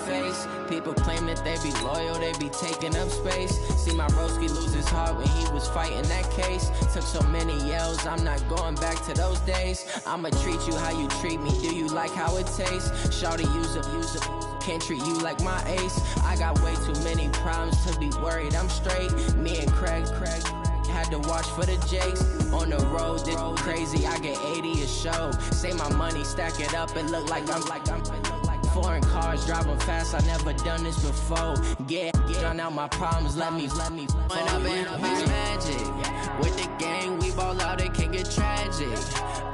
face. People claim that they be loyal, they be taking up space. See my broski lose his heart when he was fighting that case. Took so many yells, I'm not going back to those days. I'ma treat you how you treat me, do you like how it tastes? Shawty, use up, can't treat you like my ace. I got way too many problems to be worried, I'm straight. Me and Craig had to watch for the Jakes. On the road, this crazy, I get 80 a show. Say my money, stack it up, and look like I'm foreign cars, driving fast, I never done this before. Get on out my problems, let me When I've been magic. With the gang, we ball out, it can get tragic.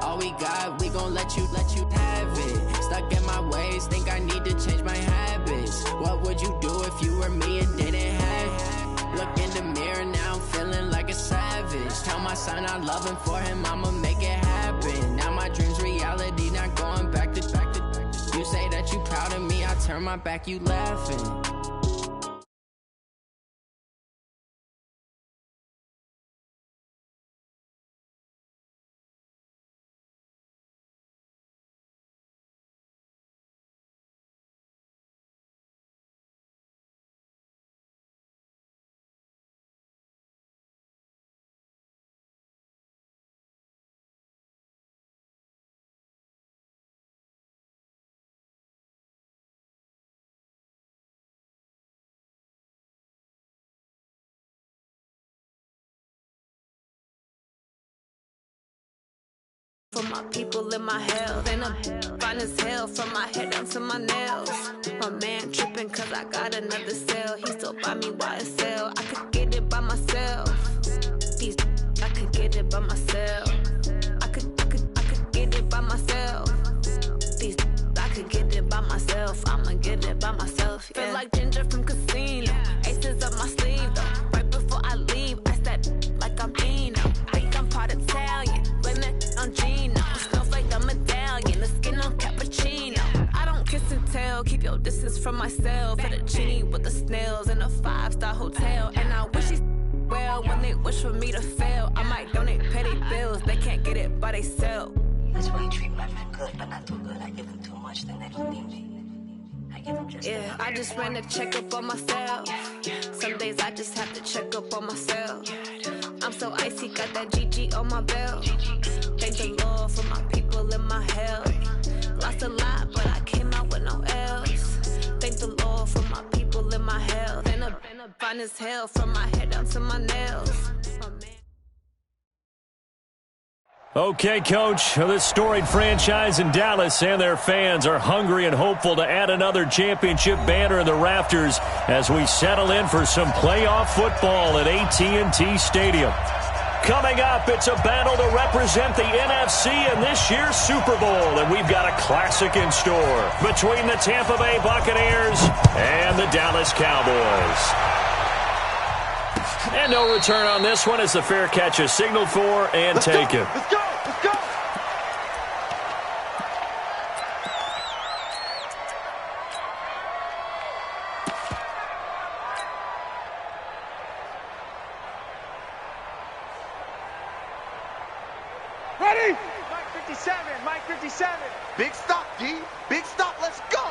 All we got, we gon' let you have it. Stuck in my ways, think I need to change my habits. What would you do if you were me and didn't have it? Look in the mirror now, I'm feeling like a savage. Tell my son I love him, for him I'ma make it happen. Now my dream's reality, not going back to. You say that you proud of me, I turn my back, you laughing. For my people in my health, and I'm fine as hell from my head down to my nails. My man tripping cause I got another cell. He still buy me YSL. I could get it by myself. These I could get it by myself. I could get it by myself. These I could get it by myself. I'ma get it by myself. Yeah. Feel like Ginger from Casino. Aces up my sleeve though. Right before I leave, I step like I'm Dino. Think I'm part Italian. Blame it on Gino. Snowflake the medallion. The skin on cappuccino. I don't kiss and tell. Keep your distance from myself. For the genie with the snails in a 5-star hotel. And I wish he's well when they wish for me to fail. I might donate petty bills. They can't get it by they sell. That's why you treat my men good, but not too good. I give them too much, then they don't need me. I give them just yeah, I just ran a checkup on myself. Some days I just have to check up on myself. I'm so icy, got that GG on my belt. Thank the Lord for my people in my health. Lost a lot, but I came out with no else. Thank the Lord for my people in my health. And I'm fine as hell from my head down to my nails. Okay, Coach, this storied franchise in Dallas and their fans are hungry and hopeful to add another championship banner in the rafters as we settle in for some playoff football at AT&T Stadium. Coming up, it's a battle to represent the NFC in this year's Super Bowl, and we've got a classic in store between the Tampa Bay Buccaneers and the Dallas Cowboys. And no return on this one as the fair catch is signaled for and taken. Let's go! Let's go! Ready? Mike 57, Mike 57. Big stop, D. Big stop, let's go!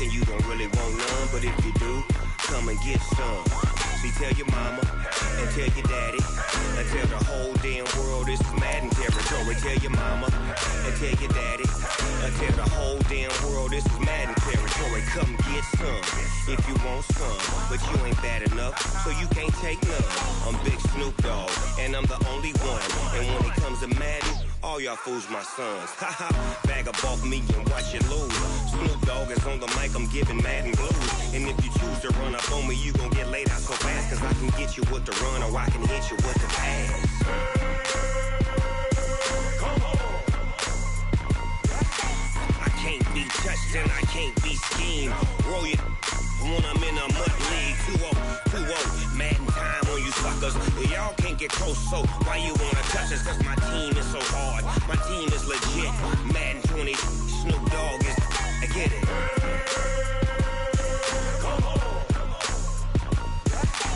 And you don't really want none, but if you do, come and get some. See, tell your mama and tell your daddy and tell the whole damn world this is Madden territory. Tell your mama and tell your daddy and tell the whole damn world this is Madden territory. Come get some if you want some, but you ain't bad enough, so you can't take none. I'm Big Snoop Dogg, and I'm the only one. And when it comes to Madden, all y'all fools my sons. Haha, bag up off me and watch it lose. Snoop Dogg is on the mic, I'm giving Madden blues. And if you choose to run up on me, you gon' get laid out so fast. Cause I can get you with the run or I can hit you with the pass. and I can't be schemed. Roll it when I'm in a mud league. 2-0, Madden time on you suckers. Y'all can't get close, so why you wanna touch us? Cause my team is so hard. My team is legit. Madden 20, Snoop Dogg is, I get it.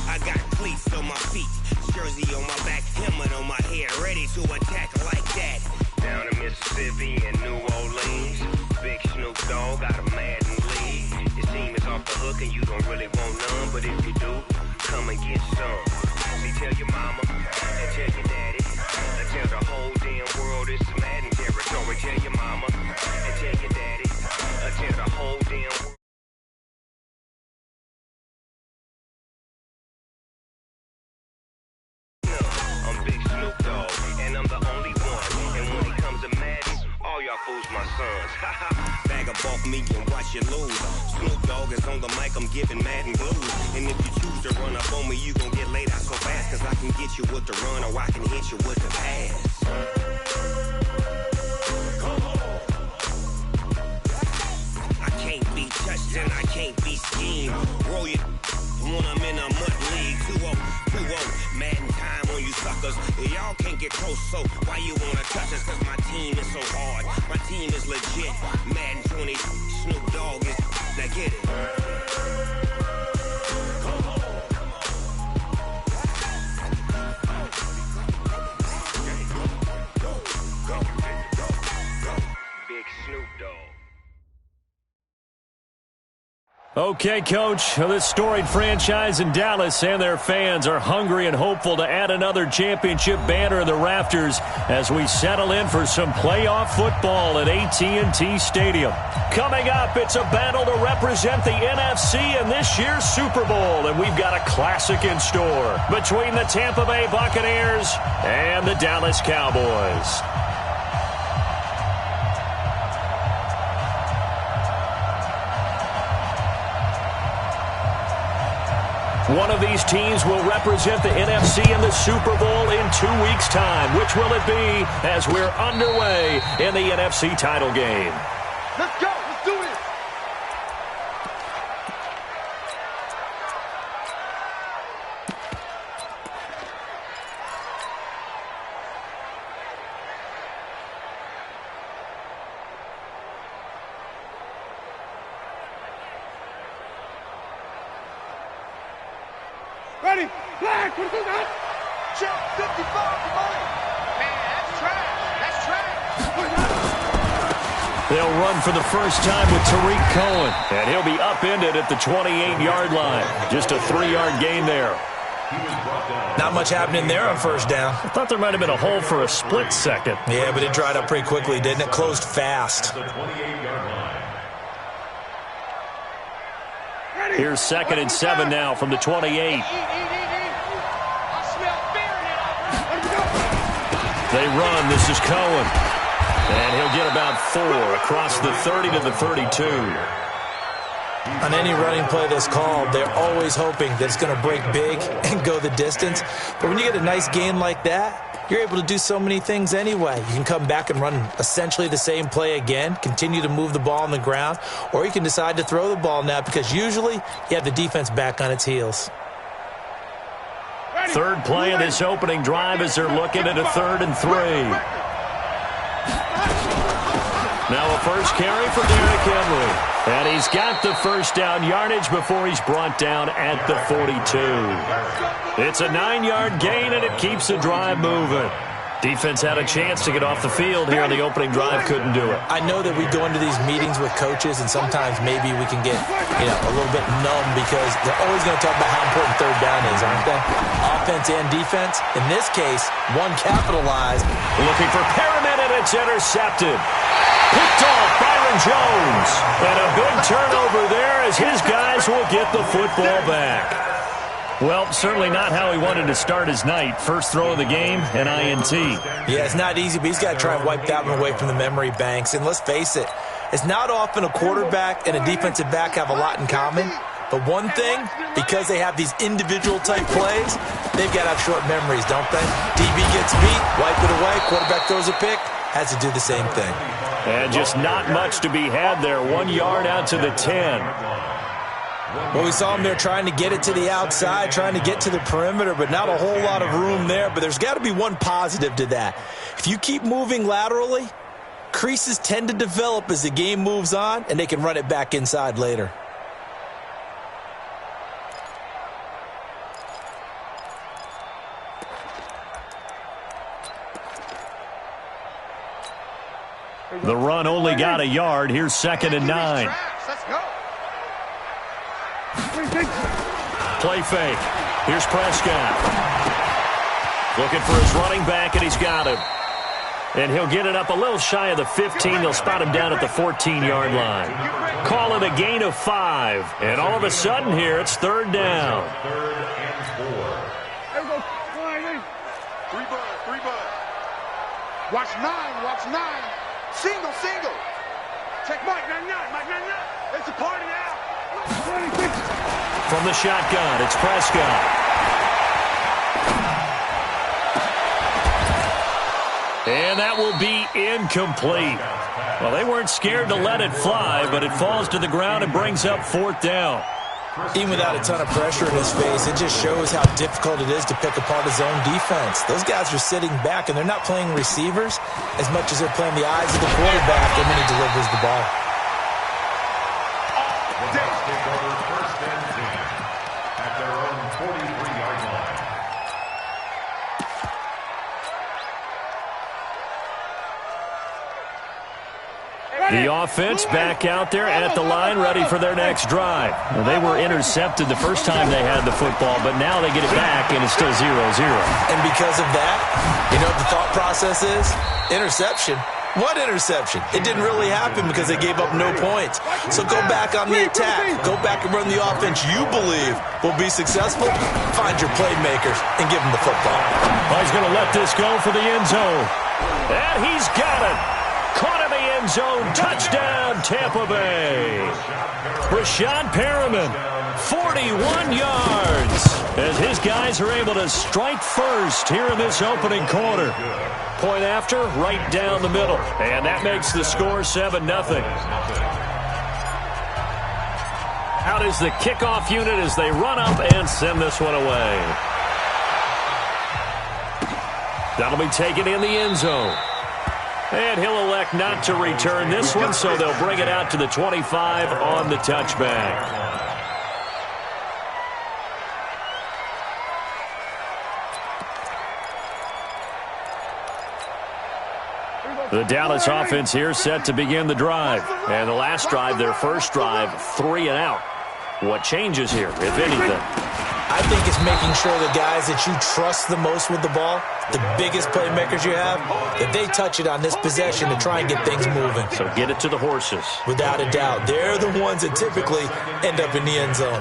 I got cleats on my feet, jersey on my back, helmet on my head, ready to attack like that. Down in Mississippi and New Orleans, big Snoop Dogg got a Madden league. Your team is off the hook and you don't really want none, but if you do, come and get some. See, tell your mama and tell your daddy, and tell the whole damn world it's Madden territory. Tell your mama and tell your daddy, and tell the whole damn world. I'm Big Snoop Dogg, and I'm the only one. And when it comes to Madden, all y'all fools my sons. Bag up off me and watch you lose. Snoop Dogg is on the mic, I'm giving Madden blues. And if you choose to run up on me, you gon' get laid out so fast. Cause I can get you with the run or I can hit you with the pass. I can't be touched and I can't be schemed. Roll it when I'm in a mud league. 2-0, Madden time on you suckers. Y'all can't get close, so why you wanna touch us? Cause my team is so hard. My team is legit. Madden 20, Snoop Dogg is, now get it. Big Snoop Dogg. Okay, Coach, this storied franchise in Dallas and their fans are hungry and hopeful to add another championship banner in the rafters as we settle in for some playoff football at AT&T Stadium. Coming up, it's a battle to represent the NFC in this year's Super Bowl, and we've got a classic in store between the Tampa Bay Buccaneers and the Dallas Cowboys. One of these teams will represent the NFC in the Super Bowl in 2 weeks' time. Which will it be as we're underway in the NFC title game? Let's go. Let's do this. Ready? Flag! What is that? Check 55 for mine. Man, that's trash. That's trash. They'll run for the first time with Tariq Cohen, and he'll be upended at the 28-yard line. Just a 3-yard gain there. Not much happening there on first down. I thought there might have been a hole for a split second. Yeah, but it dried up pretty quickly, didn't it? Closed fast. Here's 2nd and 7 now from the 28. I smell fear in it. They run. This is Cohen. And he'll get about 4 across the 30 to the 32. On any running play that's called, they're always hoping that it's going to break big and go the distance. But when you get a nice gain like that, you're able to do so many things anyway. You can come back and run essentially the same play again, continue to move the ball on the ground, or you can decide to throw the ball now because usually you have the defense back on its heels. Third play of this opening drive as they're looking at a 3rd and 3. Now a first carry for Derrick Henry. And he's got the first down yardage before he's brought down at the 42. It's a 9-yard gain, and it keeps the drive moving. Defense had a chance to get off the field here on the opening drive, couldn't do it. I know that we go into these meetings with coaches, and sometimes maybe we can get a little bit numb because they're always going to talk about how important third down is, aren't they? Offense and defense. In this case, one capitalized. Looking for Perriman, and it's intercepted. Picked off Byron Jones. And a big turnover there as his guys will get the football back. Well, certainly not how he wanted to start his night. First throw of the game, an INT. Yeah, it's not easy, but he's got to try and wipe that one away from the memory banks. And let's face it, it's not often a quarterback and a defensive back have a lot in common. But one thing, because they have these individual type plays, they've got to have short memories, don't they? DB gets beat, wipe it away, quarterback throws a pick, has to do the same thing. And just not much to be had there. 1 yard out to the 10. Well, we saw him there trying to get it to the outside, trying to get to the perimeter, but not a whole lot of room there. But there's got to be one positive to that. If you keep moving laterally, creases tend to develop as the game moves on, and they can run it back inside later. The run only got a yard. Here's 2nd and 9. Let's go. Play fake. Here's Prescott. Looking for his running back, and he's got him. And he'll get it up a little shy of the 15. They'll spot him down at the 14-yard line. Call it a gain of 5. And all of a sudden here, it's 3rd down. Three bud. Watch 9. Single. Check Mike 99. It's a party now. From the shotgun, it's Prescott. And that will be incomplete. Well, they weren't scared to let it fly, but it falls to the ground and brings up 4th down. Even without a ton of pressure in his face, it just shows how difficult it is to pick apart his own defense. Those guys are sitting back, and they're not playing receivers as much as they're playing the eyes of the quarterback when he delivers the ball. The offense back out there at the line, ready for their next drive. Well, they were intercepted the first time they had the football, but now they get it back, and it's still 0-0. And because of that, you know what the thought process is? Interception. What interception? It didn't really happen because they gave up no points. So go back on the attack. Go back and run the offense you believe will be successful. Find your playmakers and give them the football. Oh, he's going to let this go for the end zone. And he's got it. Caught in the end zone. Touchdown, Tampa Bay. Brashad Perriman, 41 yards. As his guys are able to strike first here in this opening quarter. Point after, right down the middle. And that makes the score 7-0. Out is the kickoff unit as they run up and send this one away. That'll be taken in the end zone. And he'll elect not to return this one, so they'll bring it out to the 25 on the touchback. The Dallas offense here set to begin the drive. And the last drive, their first drive, 3 and out. What changes here, if anything? I think it's making sure the guys that you trust the most with the ball, the biggest playmakers you have, that they touch it on this possession to try and get things moving. So get it to the horses. Without a doubt. They're the ones that typically end up in the end zone.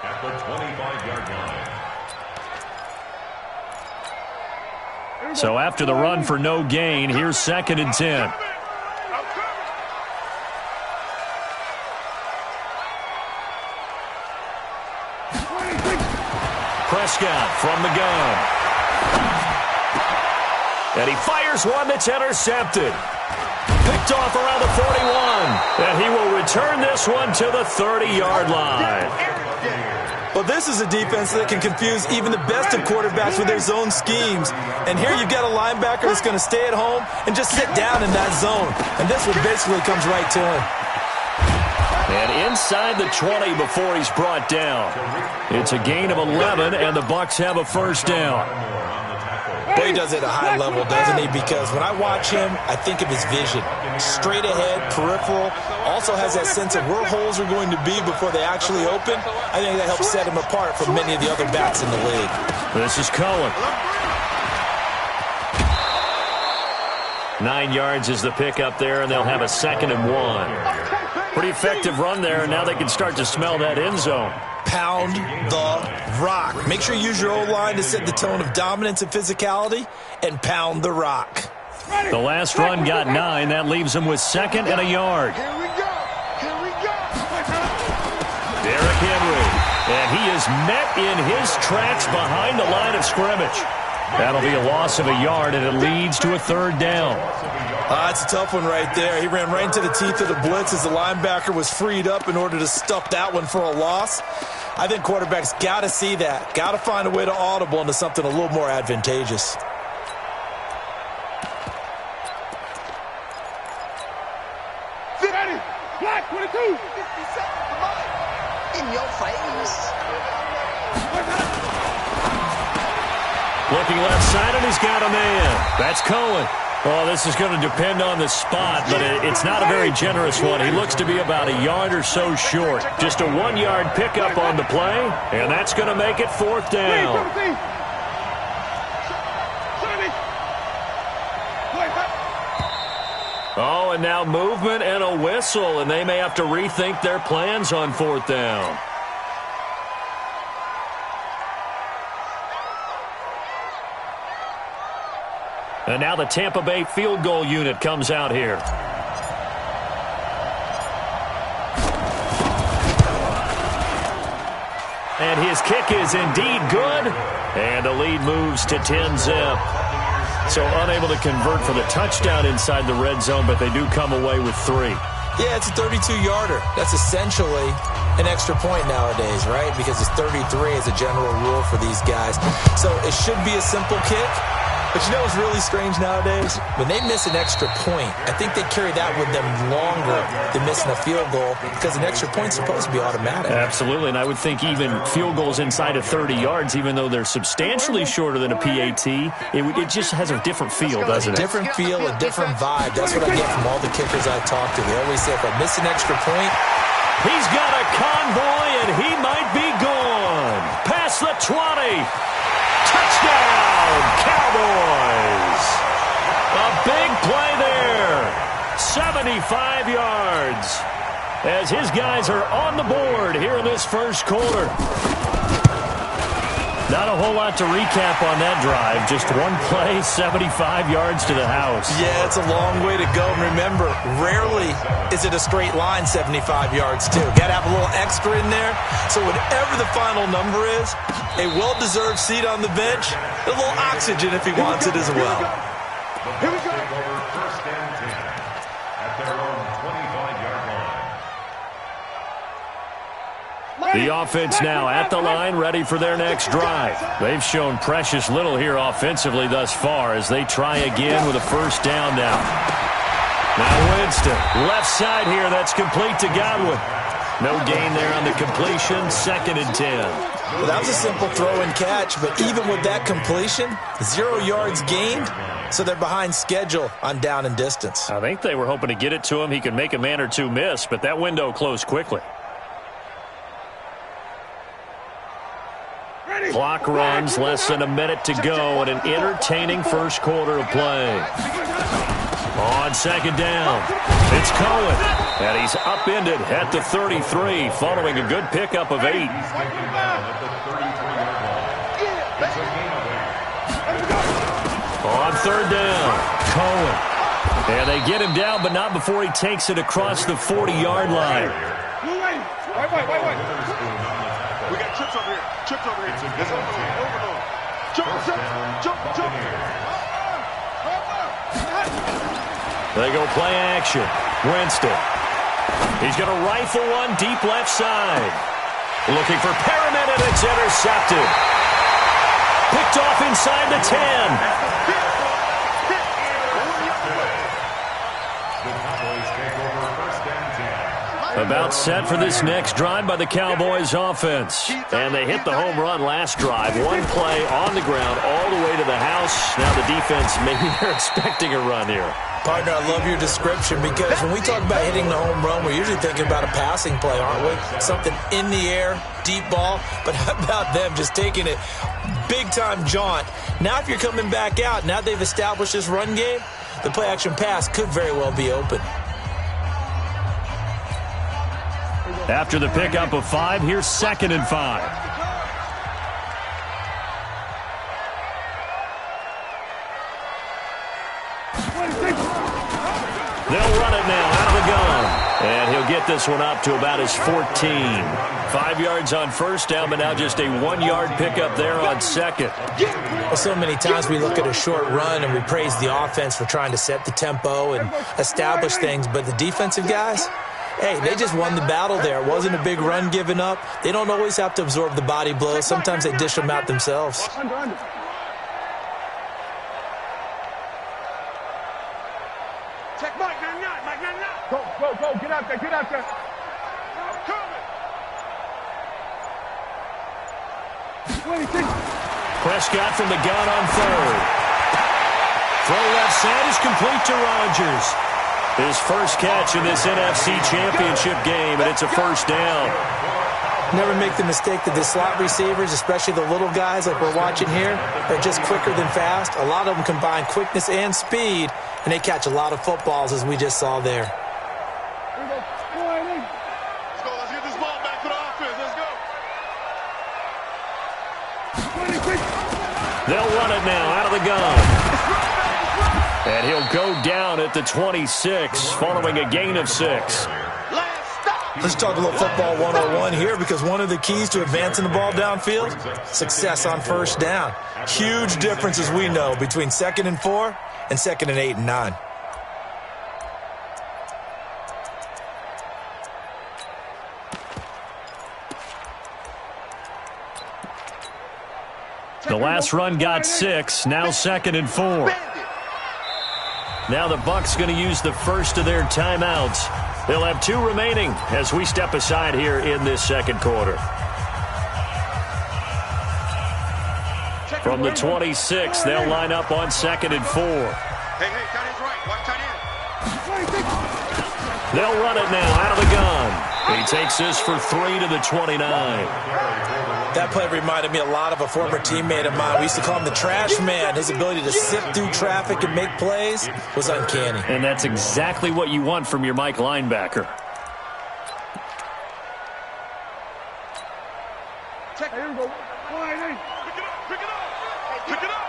At the 25-yard line. So after the run for no gain, here's 2nd and 10. Prescott from the gun. And he fires one that's intercepted. Picked off around the 41. And he will return this one to the 30-yard line. Well, this is a defense that can confuse even the best of quarterbacks with their zone schemes. And here you've got a linebacker that's going to stay at home and just sit down in that zone. And this one basically comes right to him. And inside the 20 before he's brought down. It's a gain of 11, and the Bucs have a first down. Well, he does it at a high level, doesn't he? Because when I watch him, I think of his vision. Straight ahead, peripheral. Also has that sense of where holes are going to be before they actually open. I think that helps set him apart from many of the other backs in the league. This is Cohen. 9 yards is the pick up there, and they'll have a 2nd and 1. Pretty effective run there, and now they can start to smell that end zone. Pound the rock. Make sure you use your O-line to set the tone of dominance and physicality, and pound the rock. The last run got 9. That leaves them with 2nd and a yard. Here we go. Derrick Henry. And he is met in his tracks behind the line of scrimmage. That'll be a loss of a yard, and it leads to a third down. It's a tough one right there. He ran right into the teeth of the blitz as the linebacker was freed up in order to stuff that one for a loss. I think quarterbacks got to see that. Got to find a way to audible into something a little more advantageous. Black 22. In your face. Looking left side, and he's got a man. That's Cohen. Well, this is going to depend on the spot, but it's not a very generous one. He looks to be about a yard or so short. Just a 1-yard pickup on the play, and that's going to make it fourth down. Oh, and now movement and a whistle, and they may have to rethink their plans on fourth down. And now the Tampa Bay field goal unit comes out here. And his kick is indeed good. And the lead moves to 10-zip. So unable to convert for the touchdown inside the red zone, but they do come away with 3. Yeah, it's a 32-yarder. That's essentially an extra point nowadays, right? Because it's 33 as a general rule for these guys. So it should be a simple kick. But you know what's really strange nowadays? When they miss an extra point, I think they carry that with them longer than missing a field goal because an extra point's supposed to be automatic. Absolutely, and I would think even field goals inside of 30 yards, even though they're substantially shorter than a PAT, it just has a different feel, doesn't it? Different feel, a different vibe. That's what I get from all the kickers I talk to. They always say if I miss an extra point, he's got a convoy, and he might be gone. Past the 20. Touchdown, Cowboys. A big play there. 75 yards. As his guys are on the board here in this first quarter. Not a whole lot to recap on that drive. Just one play, 75 yards to the house. Yeah, it's a long way to go. And remember, rarely is it a straight line 75 yards, too. Got to have a little extra in there. So whatever the final number is, a well-deserved seat on the bench, a little oxygen if he wants it as well. Here we go. First and 10 at their own 25-yard line. The offense now at the line, ready for their next drive. They've shown precious little here offensively thus far as they try again with a first down now. Now Winston, left side here, that's complete to Godwin. No gain there on the completion, 2nd and 10. Well, that was a simple throw and catch, but even with that completion, 0 yards gained, so they're behind schedule on down and distance. I think they were hoping to get it to him. He could make a man or two miss, but that window closed quickly. Clock runs, less than a minute to go, and an entertaining first quarter of play. On 2nd down, it's Cohen, and he's upended at the 33 following a good pickup of 8. On 3rd down, Cohen, and they get him down, but not before he takes it across the 40-yard line. Wait. We got trips over here. Trips over here. It's overload. Jump. They go play action. Winston. He's going to rifle one deep left side. Looking for Perriman, and it's intercepted. Picked off inside the 10. About set for this next drive by the Cowboys offense. And they hit the home run last drive. One play on the ground all the way to the house. Now the defense, maybe they're expecting a run here. Partner, I love your description because when we talk about hitting the home run, we're usually thinking about a passing play, aren't we? Something in the air, deep ball. But how about them just taking it big-time jaunt? Now if you're coming back out, now they've established this run game, the play-action pass could very well be open. After the pickup of 5, here's 2nd and 5. They'll run it now out of the gun. And he'll get this one up to about his 14. 5 yards on first down, but now just a 1-yard pickup there on second. Well, so many times we look at a short run and we praise the offense for trying to set the tempo and establish things, but the defensive guys, hey, they just won the battle there. It wasn't a big run given up. They don't always have to absorb the body blows. Sometimes they dish them out themselves. Check Mike, Mike, Go, get out there, I'm coming. 26. Prescott from the gun on third. Throw left side is complete to Rodgers. His first catch in this NFC Championship game, and it's a first down. Never make the mistake that the slot receivers, especially the little guys like we're watching here, are just quicker than fast. A lot of them combine quickness and speed, and they catch a lot of footballs, as we just saw there. Let's get this ball back to the offense. Let's go. They'll run it now out of the gun. And he'll go down at the 26 following a gain of 6. Let's talk a little football 101 here, because one of the keys to advancing the ball downfield, success on first down. Huge difference, as we know, between 2nd and 4 and 2nd and 8 and 9. The last run got 6, now 2nd and 4. Now the Bucs going to use the first of their timeouts. They'll have 2 remaining as we step aside here in this second quarter. From the 26, they'll line up on 2nd and 4. Hey, tight end's right. Watch tight end. They'll run it now out of the gun. He takes this for 3 to the 29. That play reminded me a lot of a former teammate of mine. We used to call him the trash man. His ability to sift through traffic and make plays was uncanny. And that's exactly what you want from your Mike linebacker. Check. Here we go. Pick it up.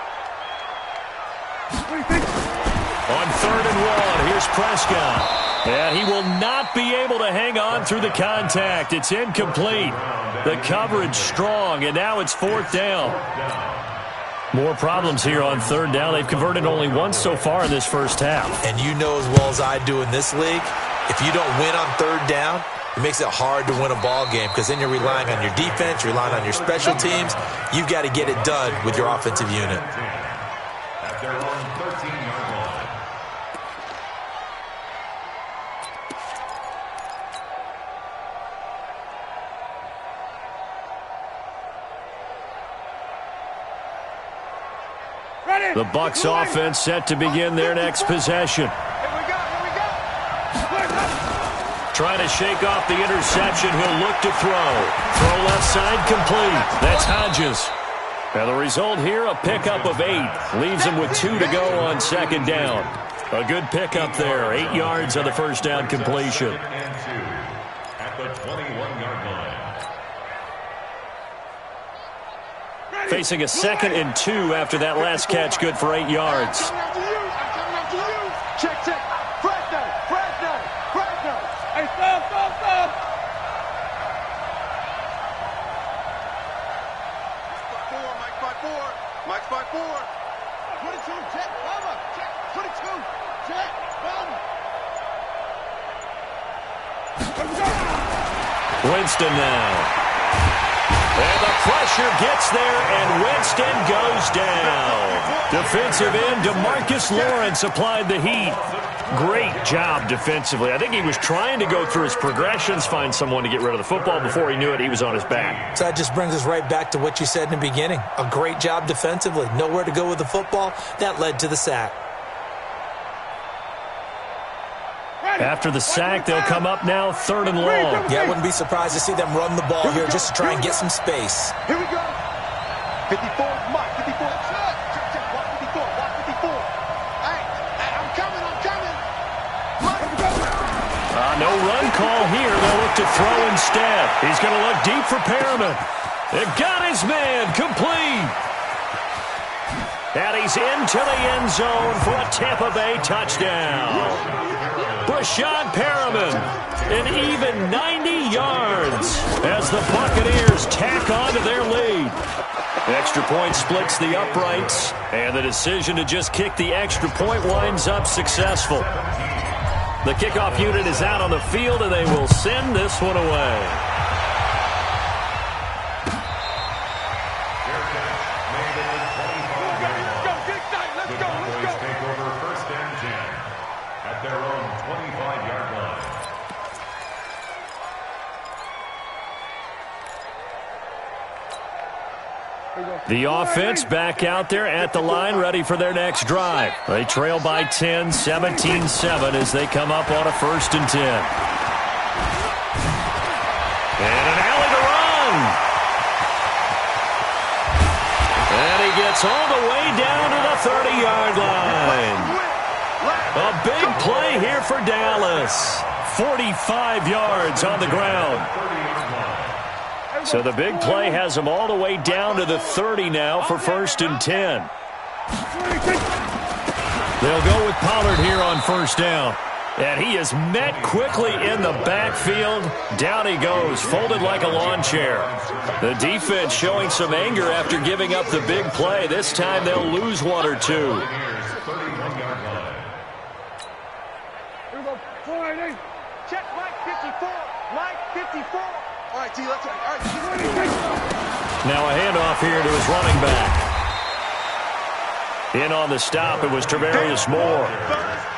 On 3rd and 1, here's Prescott. And he will not be able to hang on through the contact. It's incomplete. The coverage strong, and now it's 4th down. More problems here on 3rd down. They've converted only once so far in this first half. And you know as well as I do in this league, if you don't win on 3rd down, it makes it hard to win a ball game, because then you're relying on your defense, you're relying on your special teams. You've got to get it done with your offensive unit. At their own 13-yard line. The Bucs offense set to begin their next possession. Trying to shake off the interception. He'll look to throw. Throw left side complete. That's Hodges. And the result here, a pickup of 8. Leaves him with 2 to go on 2nd down. A good pickup there. 8 yards on the first down completion. At the 21-yard line. Facing a 2nd and 2 after that last catch, good for 8 yards. I'm coming after you. Check. Fresno. Hey, stop. Mike's by 4. 22, check, Bama. Check, 22, check, Bama. Winston now. And the pressure gets there, and Winston goes down. Defensive end DeMarcus Lawrence applied the heat. Great job defensively. I think he was trying to go through his progressions, find someone to get rid of the football. Before he knew it, he was on his back. So that just brings us right back to what you said in the beginning. A great job defensively. Nowhere to go with the football. That led to the sack. After the sack, they'll come up now 3rd and long. Yeah, I wouldn't be surprised to see them run the ball here just to try and get some space. Here we go. 54, Mike, 54. Check, watch 54, watch 54. Hey, I'm coming. No run call here. They'll look to throw instead. He's going to look deep for Perriman. They've got his man complete. And he's into the end zone for a Tampa Bay touchdown. Brashad Perriman, an even 90 yards as the Buccaneers tack on to their lead. Extra point splits the uprights, and the decision to just kick the extra point winds up successful. The kickoff unit is out on the field, and they will send this one away. The offense back out there at the line, ready for their next drive. They trail by 10, 17-7 as they come up on a 1st and 10. And an alley to run. And he gets all the way down to the 30-yard line. A big play here for Dallas. 45 yards on the ground. So the big play has them all the way down to the 30 now for 1st and 10. They'll go with Pollard here on 1st down. And he is met quickly in the backfield. Down he goes, folded like a lawn chair. The defense showing some anger after giving up the big play. This time they'll lose 1 or 2. Here we go. Check Mike 54. Mike 54. All right, T, let's go. All right, now a handoff here to his running back. In on the stop, it was Travarius Moore.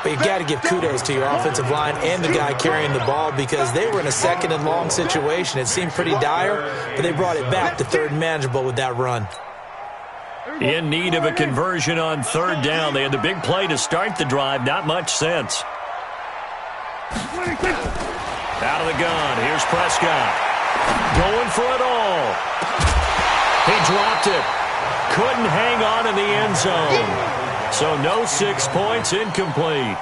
But you've got to give kudos to your offensive line and the guy carrying the ball because they were in a 2nd and long situation. It seemed pretty dire, but they brought it back to 3rd and manageable with that run. In need of a conversion on 3rd down. They had the big play to start the drive. Not much sense. Out of the gun. Here's Prescott. Going for it all. He dropped it. Couldn't hang on in the end zone. So no 6 points, incomplete.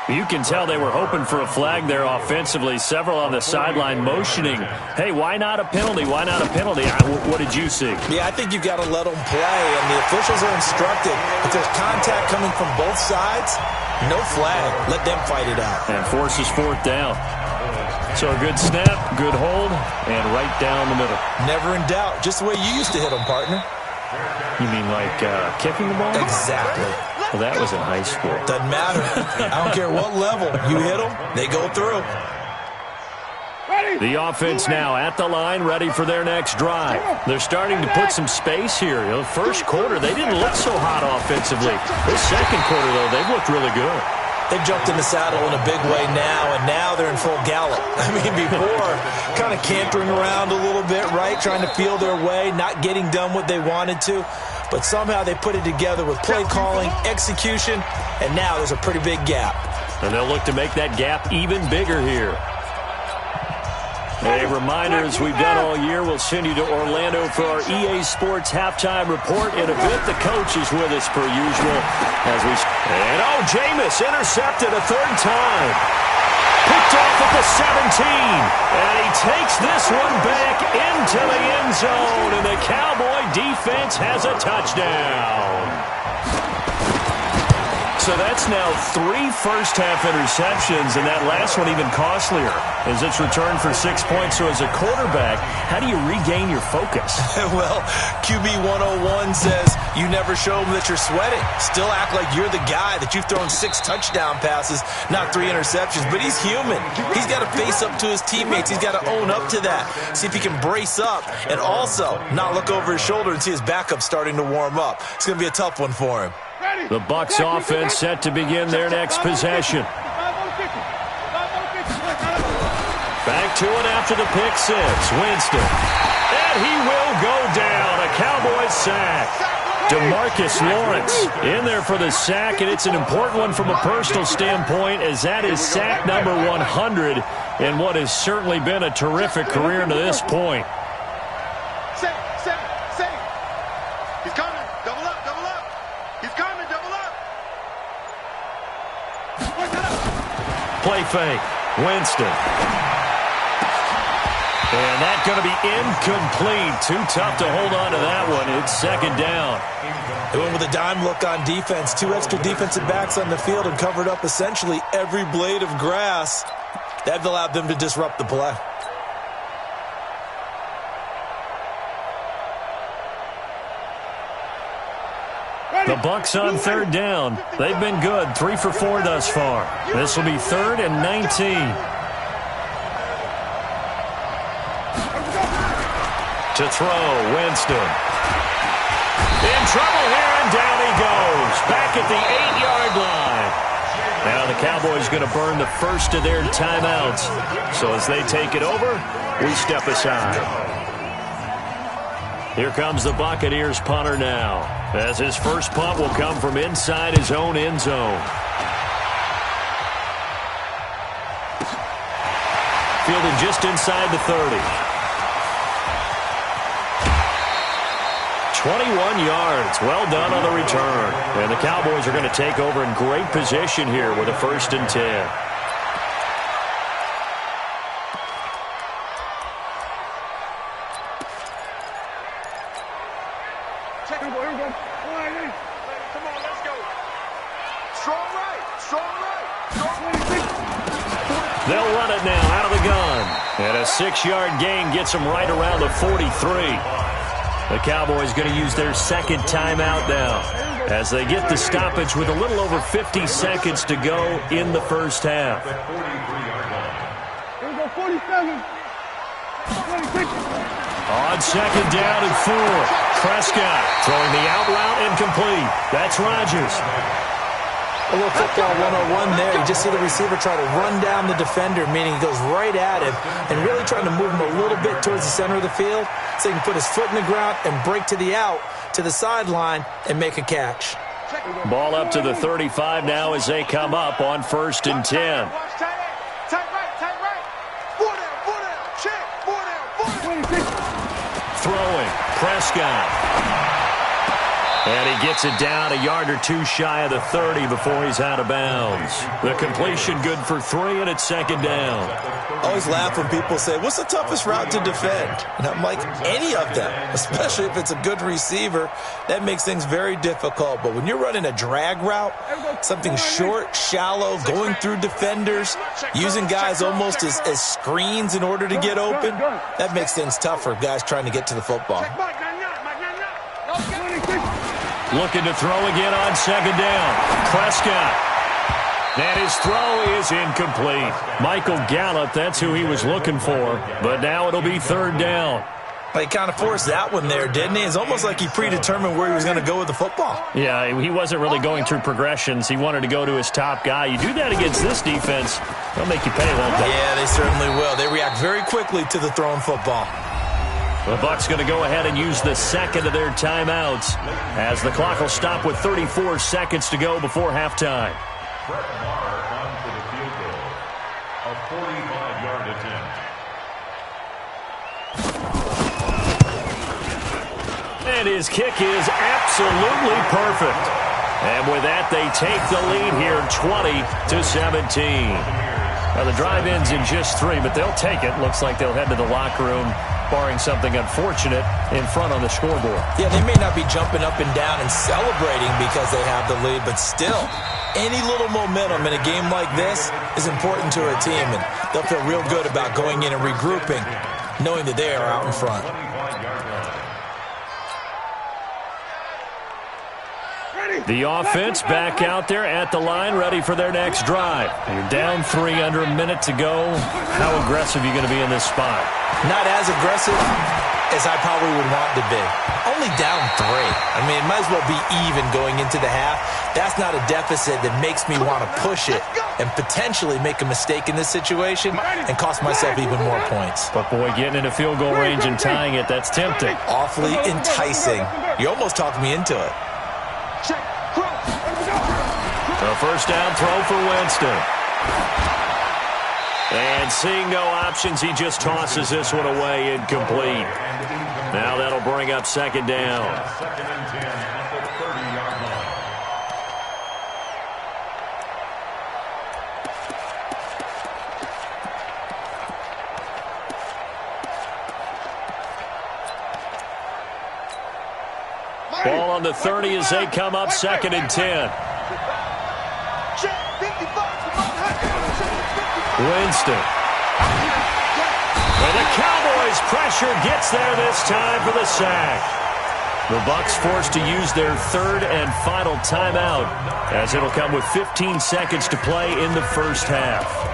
You can tell they were hoping for a flag there offensively. Several on the sideline motioning. Hey, why not a penalty? Why not a penalty? What did you see? Yeah, I think you've got to let them play, and the officials are instructed. If there's contact coming from both sides, no flag. Let them fight it out. And forces 4th down. So a good snap, good hold, and right down the middle. Never in doubt. Just the way you used to hit them, partner. You mean like kicking the ball? Exactly. Well, that was in high school. Doesn't matter. I don't care what level. You hit them, they go through. The offense now at the line, ready for their next drive. They're starting to put some space here. You know, first quarter, they didn't look so hot offensively. This second quarter, though, they've looked really good. They've jumped in the saddle in a big way now, and now they're in full gallop. I mean, before, kind of cantering around a little bit, right? Trying to feel their way, not getting done what they wanted to. But somehow they put it together with play calling, execution, and now there's a pretty big gap. And they'll look to make that gap even bigger here. A reminder, as we've done all year, we'll send you to Orlando for our EA Sports halftime report in a bit. The coach is with us per usual. And Jameis intercepted a 3rd time. Picked off at the 17. And he takes this one back into the end zone. And the Cowboy defense has a touchdown. So that's now 3 first-half interceptions, and that last one even costlier as it's returned for 6 points. So as a quarterback, how do you regain your focus? Well, QB 101 says you never show them that you're sweating. Still act like you're the guy, that you've thrown 6 touchdown passes, not 3 interceptions. But he's human. He's got to face up to his teammates. He's got to own up to that. See if he can brace up and also not look over his shoulder and see his backup starting to warm up. It's going to be a tough one for him. The Bucs offense set to begin their next possession. Back to it after the pick 6. Winston. And he will go down. A Cowboys sack. DeMarcus Lawrence in there for the sack, and it's an important one from a personal standpoint, as that is sack number 100 in what has certainly been a terrific career to this point. Play fake. Winston. And that's going to be incomplete. Too tough to hold on to that one. It's second down. They went with a dime look on defense. 2 extra defensive backs on the field and covered up essentially every blade of grass. That allowed them to disrupt the play. The Bucs on third down. They've been good. 3 for 4 thus far. This will be 3rd and 19. To throw, Winston. In trouble here, and down he goes. Back at the 8-yard line. Now the Cowboys going to burn the first of their timeouts. So as they take it over, we step aside. Here comes the Buccaneers punter now, as his first punt will come from inside his own end zone. Fielded just inside the 30. 21 yards. Well done on the return. And the Cowboys are going to take over in great position here with a 1st and 10. Come on, let's go. Strong right. They'll run it now out of the gun. And a 6-yard gain gets them right around the 43. The Cowboys going to use their second timeout now as they get the stoppage with a little over 50 seconds to go in the first half. On second down and 4. Prescott throwing the out route incomplete. That's Rodgers. A little football 101 there. You just see the receiver try to run down the defender, meaning he goes right at him and really trying to move him a little bit towards the center of the field so he can put his foot in the ground and break to the out, to the sideline, and make a catch. Ball up to the 35 now as they come up on 1st and 10. Throwing, Prescott. And he gets it down a yard or 2 shy of the 30 before he's out of bounds. The completion good for 3, and it's second down. I always laugh when people say, what's the toughest route to defend? And I'm like, any of them, especially if it's a good receiver. That makes things very difficult. But when you're running a drag route, something short, shallow, going through defenders, using guys almost as screens in order to get open, that makes things tough for guys trying to get to the football. Looking to throw again on second down. Prescott. And his throw is incomplete. Michael Gallup, that's who he was looking for. But now it'll be 3rd down. He kind of forced that one there, didn't he? It's almost like he predetermined where he was going to go with the football. Yeah, he wasn't really going through progressions. He wanted to go to his top guy. You do that against this defense, they'll make you pay, won't they? Yeah, they certainly will. They react very quickly to the thrown football. The Bucs going to go ahead and use the second of their timeouts as the clock will stop with 34 seconds to go before halftime. Brett Maher on for the field goal. A 45-yard attempt. And his kick is absolutely perfect. And with that, they take the lead here 20-17. Now, the drive ends in just 3, but they'll take it. Looks like they'll head to the locker room, barring something unfortunate, in front on the scoreboard. Yeah, they may not be jumping up and down and celebrating because they have the lead, but still, any little momentum in a game like this is important to a team, and they'll feel real good about going in and regrouping, knowing that they are out in front. The offense back out there at the line, ready for their next drive. You're down 3, under a minute to go. How aggressive are you going to be in this spot? Not as aggressive as I probably would want to be. Only down 3. I mean, it might as well be even going into the half. That's not a deficit that makes me want to push it and potentially make a mistake in this situation and cost myself even more points. But, boy, getting into field goal range and tying it, that's tempting. Awfully enticing. You almost talked me into it. A first down throw for Winston. And seeing no options, he just tosses this one away, incomplete. Now that'll bring up second down. Second and 10 at the 30-yard line. on the 30 as they come up 2nd and 10. Winston. And the Cowboys' pressure gets there this time for the sack. The Bucs forced to use their 3rd and final timeout, as it'll come with 15 seconds to play in the first half.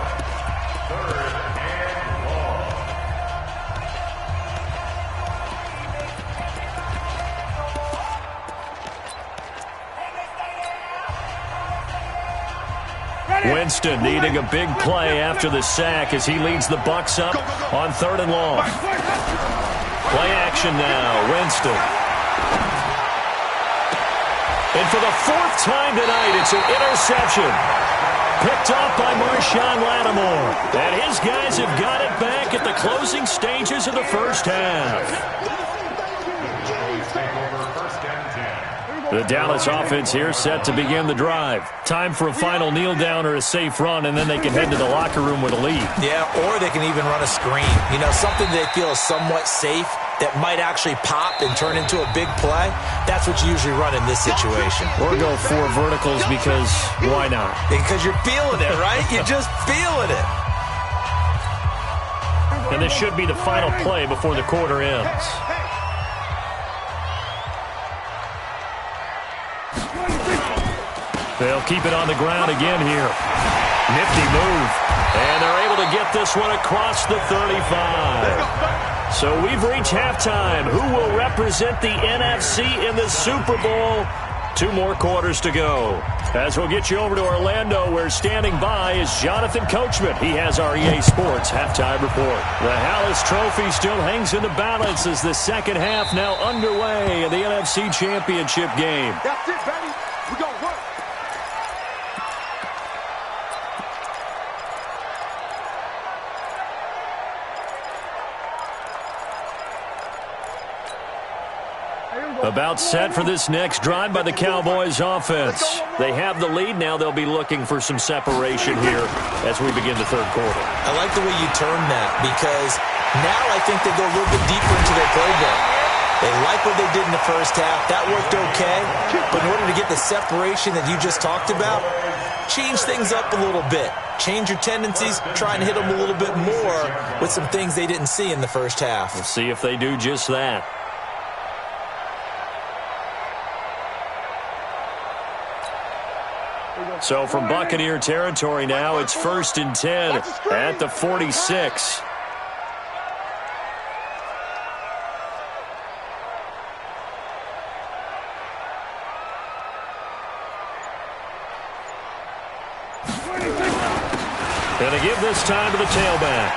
Winston needing a big play after the sack as he leads the Bucs up on 3rd and long. Play action now, Winston. And for the 4th time tonight, it's an interception. Picked off by Marshawn Lattimore. And his guys have got it back at the closing stages of the first half. The Dallas offense here set to begin the drive. Time for a final kneel down or a safe run, and then they can head to the locker room with a lead. Yeah, or they can even run a screen. You know, something they feel is somewhat safe that might actually pop and turn into a big play. That's what you usually run in this situation. Or go 4 verticals because why not? Because you're feeling it, right? You're just feeling it. And this should be the final play before the quarter ends. They'll keep it on the ground again here. Nifty move. And they're able to get this one across the 35. So we've reached halftime. Who will represent the NFC in the Super Bowl? 2 more quarters to go. As we'll get you over to Orlando, where standing by is Jonathan Coachman. He has our EA Sports halftime report. The Hallis Trophy still hangs in the balance as the second half now underway in the NFC Championship game. That's it, baby. We're going to work. About set for this next drive by the Cowboys offense. They have the lead. Now they'll be looking for some separation here as we begin the third quarter. I like the way you turn that because now I think they go a little bit deeper into their playbook. They like what they did in the first half. That worked okay. But in order to get the separation that you just talked about, change things up a little bit. Change your tendencies. Try and hit them a little bit more with some things they didn't see in the first half. We'll see if they do just that. So from Buccaneer territory now, it's 1st and 10 at the 46. Going to give this time to the tailback.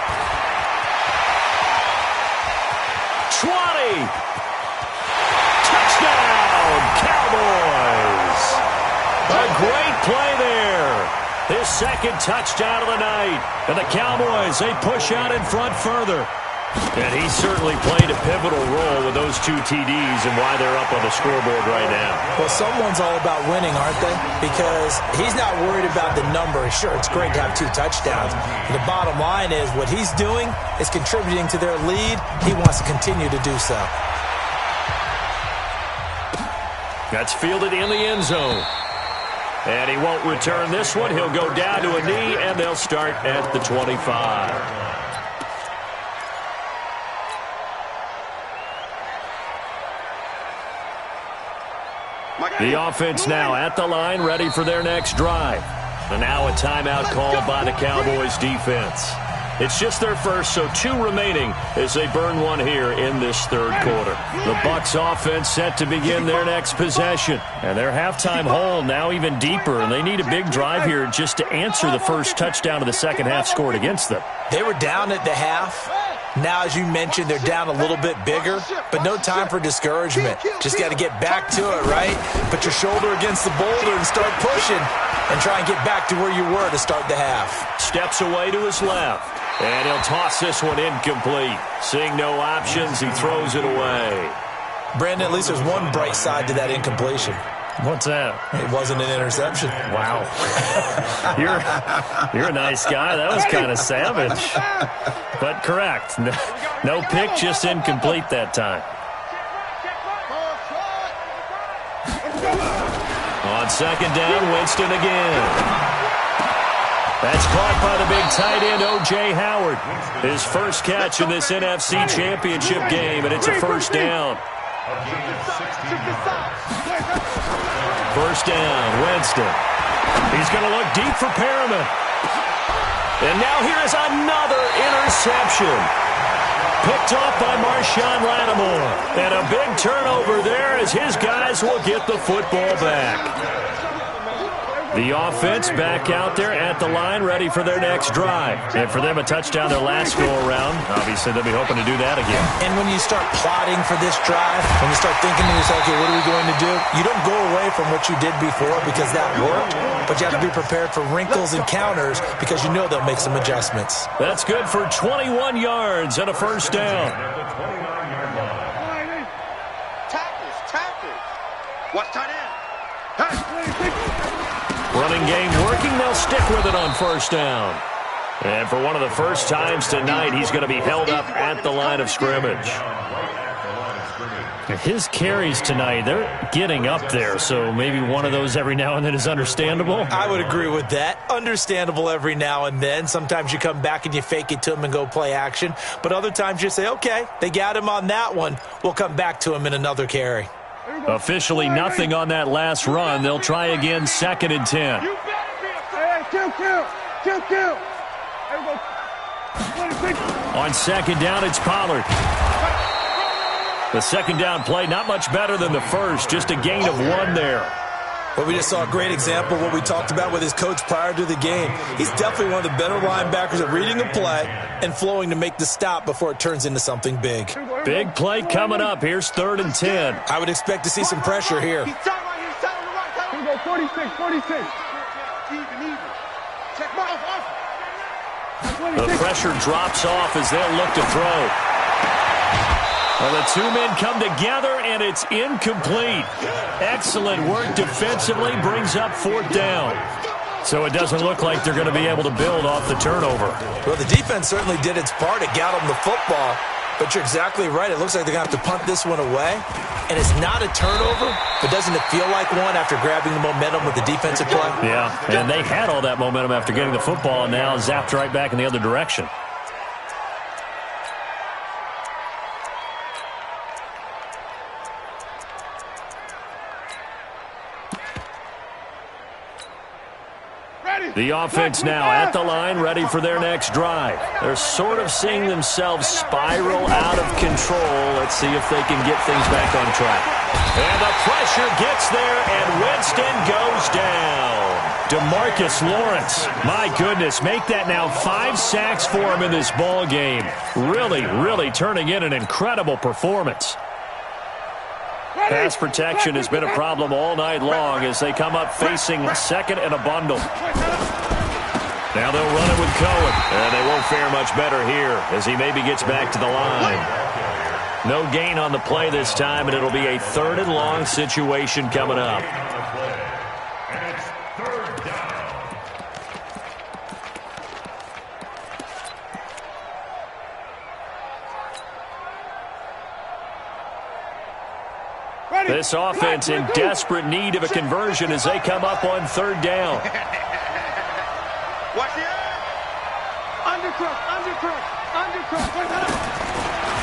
20. Touchdown, Cowboys. A great play there. His second touchdown of the night. And the Cowboys, they push out in front further. And he certainly played a pivotal role with those 2 TDs and why they're up on the scoreboard right now. Well, someone's all about winning, aren't they? Because he's not worried about the number. Sure, it's great to have 2 touchdowns. But the bottom line is what he's doing is contributing to their lead. He wants to continue to do so. That's fielded in the end zone. And he won't return this one. He'll go down to a knee, and they'll start at the 25. The offense now at the line, ready for their next drive. And now a timeout called by the Cowboys defense. It's just their first, so 2 remaining as they burn one here in this third quarter. The Bucs offense set to begin their next possession. And their halftime hole now even deeper, and they need a big drive here just to answer the first touchdown of the second half scored against them. They were down at the half. Now, as you mentioned, they're down a little bit bigger, but no time for discouragement. Just got to get back to it, right? Put your shoulder against the boulder and start pushing and try and get back to where you were to start the half. Steps away to his left. And he'll toss this one incomplete. Seeing no options, he throws it away. Brandon, at least there's one bright side to that incompletion. What's that? It wasn't an interception. Wow. You're a nice guy. That was kind of savage. But correct. No pick, just incomplete that time. second down, Winston again. That's caught by the big tight end, O.J. Howard. His first catch in this NFC Championship game, and it's a first down. First down, Winston. He's going to look deep for Perriman. And now here is another interception. Picked off by Marshawn Lattimore. And a big turnover there as his guys will get the football back. The offense back out there at the line, ready for their next drive. And for them, a touchdown their last go-around. Obviously, they'll be hoping to do that again. And when you start plotting for this drive, when you start thinking to yourself, okay, what are we going to do? You don't go away from what you did before because that worked, but you have to be prepared for wrinkles and counters because you know they'll make some adjustments. That's good for 21 yards and a first down. Tackles. Watch tight end. Running game working. They'll stick with it on first down. And for one of the first times tonight, he's going to be held up at the line of scrimmage. His carries tonight, they're getting up there, so maybe one of those every now and then is understandable. I would agree with that. Understandable every now and then. Sometimes you come back and you fake it to him and go play action. But other times you say, okay, they got him on that one. We'll come back to him in another carry. Officially nothing on that last run. They'll try again, 2nd and 10. On second down, it's Pollard. The second down play, not much better than the first, just a gain of 1 there. But we just saw a great example of what we talked about with his coach prior to the game. He's definitely one of the better linebackers at reading a play and flowing to make the stop before it turns into something big. Big play coming up. Here's 3rd and 10. I would expect to see some pressure here. He's tight right here. He's tight on the right. Here we go, 46. Even. Check my off. The pressure drops off as they'll look to throw. Well, the two men come together, and it's incomplete. Excellent work defensively, brings up 4th down. So it doesn't look like they're going to be able to build off the turnover. Well, the defense certainly did its part. It got them the football. But you're exactly right. It looks like they're going to have to punt this one away. And it's not a turnover, but doesn't it feel like one after grabbing the momentum with the defensive play? Yeah, and they had all that momentum after getting the football, and now zapped right back in the other direction. The offense now at the line, ready for their next drive. They're sort of seeing themselves spiral out of control. Let's see if they can get things back on track. And the pressure gets there, and Winston goes down. DeMarcus Lawrence, my goodness, make that now 5 sacks for him in this ball game. Really turning in an incredible performance. Pass protection has been a problem all night long as they come up facing 2nd and a bundle. Now they'll run it with Cohen, and they won't fare much better here as he maybe gets back to the line. No gain on the play this time, and it'll be a 3rd and long situation coming up. This offense in desperate need of a conversion as they come up on 3rd down. Watch it. Undercut.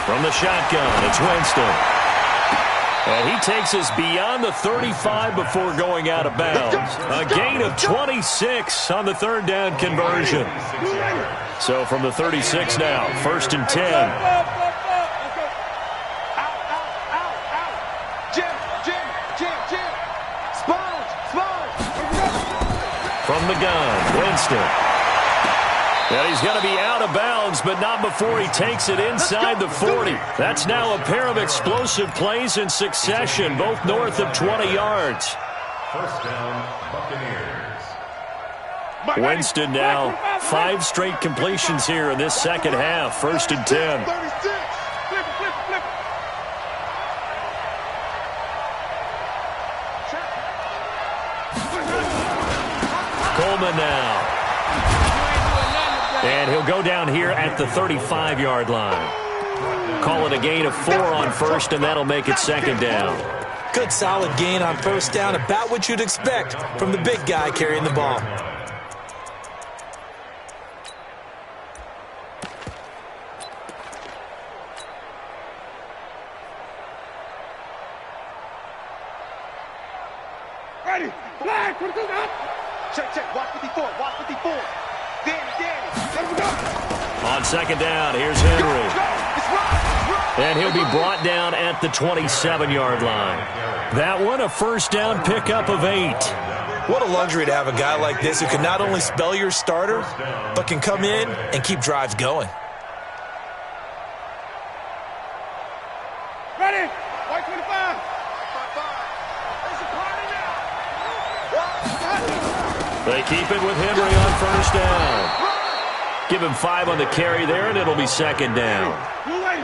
From the shotgun, it's Winston. And he takes us beyond the 35 before going out of bounds. A gain of 26 on the 3rd down conversion. So from the 36 now, 1st and 10. From the gun, Winston. And he's going to be out of bounds, but not before he takes it inside the 40. That's now a pair of explosive plays in succession, both north of 20 yards. First down, Buccaneers. Winston now 5 straight completions here in this second half. 1st and 10. Coleman now. And he'll go down here at the 35-yard line. Call it a gain of 4 on 1st, and that'll make it 2nd down. Good solid gain on first down, about what you'd expect from the big guy carrying the ball. Ready, flag, put it up. Check, watch 54, watch 54. Danny, let him go. On second down, here's Henry. And he'll be brought down at the 27-yard line. That one, a first down pickup of 8. What a luxury to have a guy like this who can not only spell your starter, but can come in and keep drives going. Ready, white 25. They keep it with Henry on first down. Give him 5 on the carry there, and it'll be second down.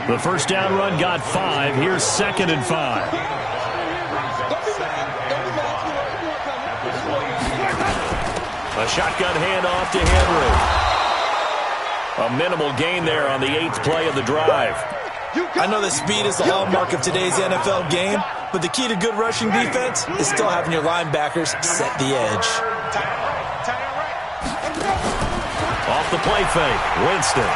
The first down run got 5. Here's 2nd and 5. A shotgun handoff to Henry. A minimal gain there on the 8th play of the drive. I know that speed is the hallmark of today's NFL game, but the key to good rushing defense is still having your linebackers set the edge. Off the play fake, Winston.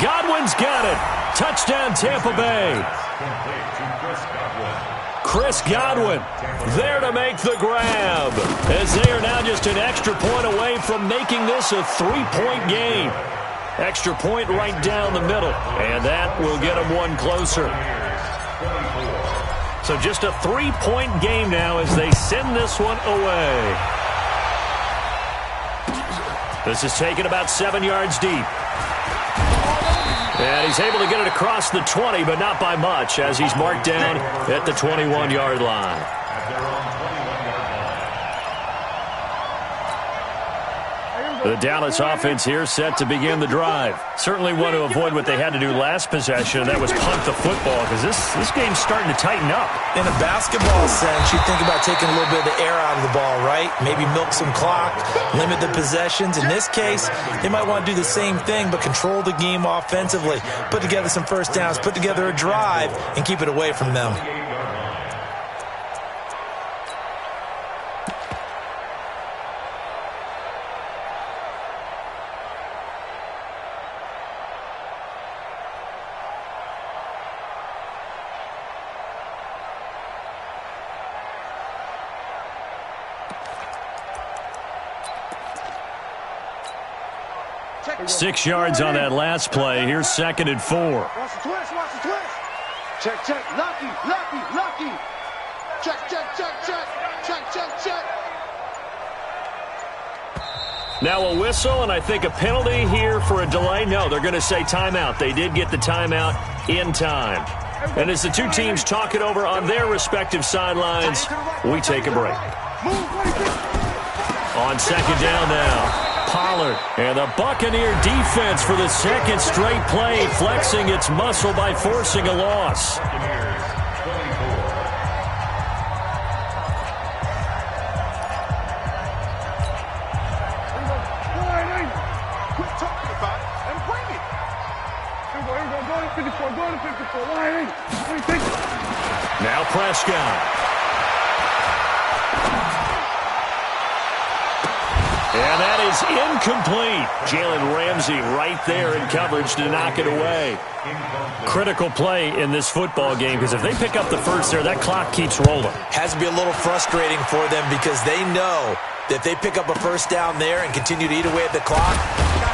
Godwin's got it. Touchdown, Tampa Bay. Chris Godwin there to make the grab, as they are now just an extra point away from making this a 3-point game. Extra point right down the middle, and that will get them one closer. So just a 3-point game now as they send this one away. This is taken about 7 yards deep. And he's able to get it across the 20, but not by much, as he's marked down at the 21-yard line. The Dallas offense here set to begin the drive. Certainly want to avoid what they had to do last possession, and that was punt the football, because this game's starting to tighten up. In a basketball sense, you think about taking a little bit of the air out of the ball, right? Maybe milk some clock, limit the possessions. In this case, they might want to do the same thing, but control the game offensively. Put together some first downs, put together a drive, and keep it away from them. Six yards on that last play. Here's 2nd and 4. Watch the twist, watch the twist. Check. Lucky. Check. Now a whistle, and I think a penalty here for a delay. No, they're going to say timeout. They did get the timeout in time. And as the two teams talk it over on their respective sidelines, we take a break. On second down now. Pollard, and the Buccaneer defense for the second straight play, flexing its muscle by forcing a loss. Quit talking about it and bring it. Go to 54. Now Prescott. And that is incomplete. Jalen Ramsey right there in coverage to knock it away. Critical play in this football game, because if they pick up the first there, that clock keeps rolling. Has to be a little frustrating for them, because they know that if they pick up a first down there and continue to eat away at the clock,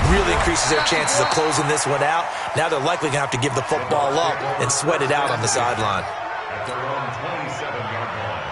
really increases their chances of closing this one out. Now they're likely going to have to give the football up and sweat it out on the sideline. At their own 27-yard line.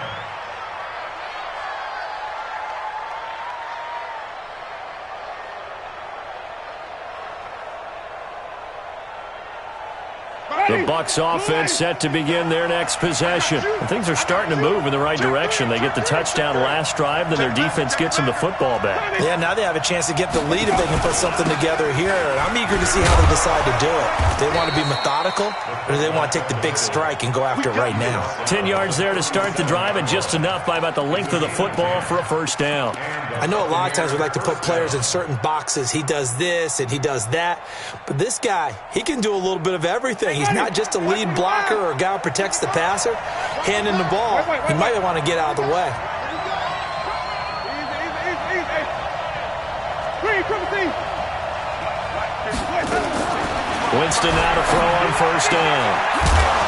The Bucs offense set to begin their next possession. And things are starting to move in the right direction. They get the touchdown last drive, then their defense gets them the football back. Yeah, now they have a chance to get the lead if they can put something together here. And I'm eager to see how they decide to do it. Do they want to be methodical, or do they want to take the big strike and go after it right now? 10 yards there to start the drive, and just enough by about the length of the football for a first down. I know a lot of times we like to put players in certain boxes. He does this and he does that. But this guy, he can do a little bit of everything. He's not just a lead blocker or a guy who protects the passer. Handing the ball, he might want to get out of the way. Winston now to throw on first down.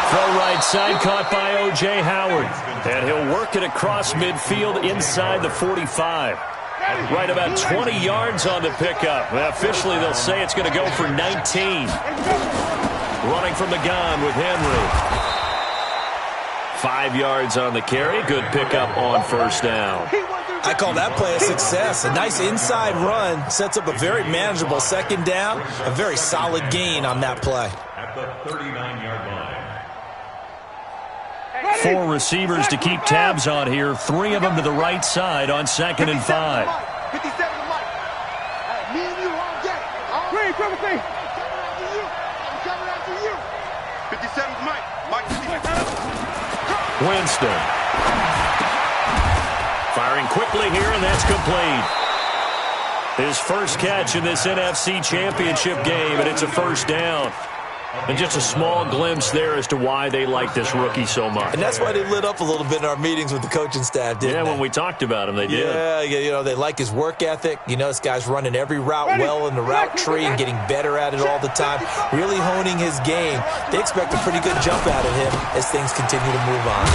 Throw right side, caught by O.J. Howard. And he'll work it across midfield inside the 45. Right about 20 yards on the pickup. Officially, they'll say it's going to go for 19. Running from the gun with Henry. 5 yards on the carry. Good pickup on first down. I call that play a success. A nice inside run sets up a very manageable second down. A very solid gain on that play. At the 39-yard line. 4 receivers to keep tabs on here. 3 of them to the right side on 2nd and 5. 57 to Mike. Me and you all day. Green, come with me. I'm coming after you. 57 to Mike. Mike, Winston. Firing quickly here, and that's complete. His first catch in this NFC Championship game, and it's a first down. And just a small glimpse there as to why they like this rookie so much. And that's why they lit up a little bit in our meetings with the coaching staff, didn't they? Yeah, when we talked about him, they did. Yeah, you know, they like his work ethic. You know, this guy's running every route well in the route tree and getting better at it all the time, really honing his game. They expect a pretty good jump out of him as things continue to move on.